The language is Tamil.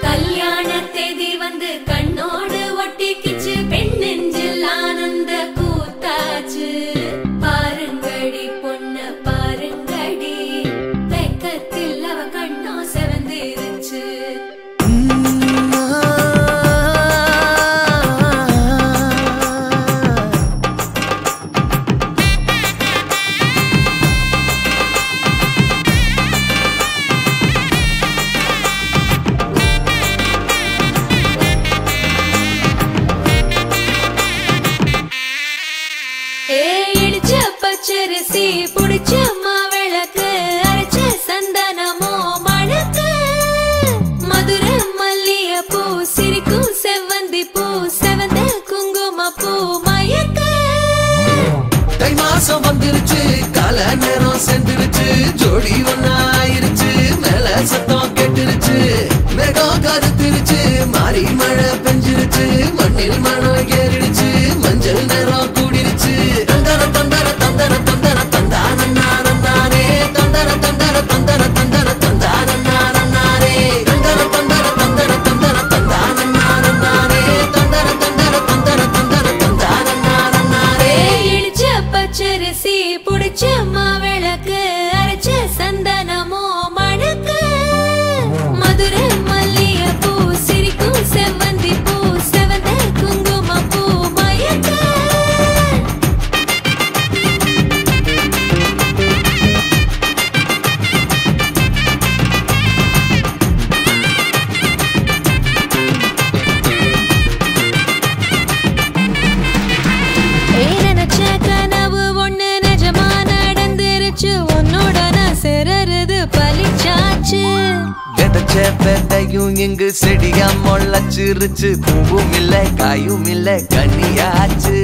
கல்யாண தேதி வந்து கண்ணோடு ஒட்டிக்கிச்சு பெண் நெஞ்சில் ஆனந்த கூத்தாச்சு பாருங்கடி பொண்ண பாருங்கடி வெக்கத்தில் அவ கண்ணோ செவந்திருச்சு பச்சரிசி புடிச்ச மாவிளக்கு அரைச்ச சந்தனமோ மணக்கு மதுர மல்லிய பூ சிரிக்கும் செவ்வந்தி பூ செவந்த குங்கும பூ மயக்க தை மாசம் வந்துருச்சு கால நேரம் சென்றுருச்சு ஜோடி ஒன்னாயிருச்சு மேல சத்தம் கெட்டுருச்சு மேகம் கருத்துருச்சு மாறி மழை பெஞ்சிருச்சு மண்ணில் மனம் ஏறிடுச்சு மஞ்சள் நேரம் கூடிருச்சு தந்தர தந்தர தந்தர தந்தர தந்தானே தந்தர தந்தர தந்தர தந்தர தந்தானே தந்தர தந்தர தந்தர தந்தர தந்தானே தந்தர தந்தர தந்தர தந்தர தந்தானே இடிச்ச பச்சரிசி புடிச்ச மாவிளக்கு அரைச்ச சந்தனமோ மணக்கு மதுர மல்லிய பூ சிரிக்கும் செவ்வந்தி பூ செவந்த குங்கும பூ மயக்க நினைச்ச கனவு ஒண்ணு நிஜமா நடந்துருச்சு உன்னோட நான் சிறருது பலிச்சாச்சு விதைச்ச விதையும் இங்கு செடியா முளைச்சிருச்சு பூவும் இல்ல காயும் இல்ல கனியாச்சு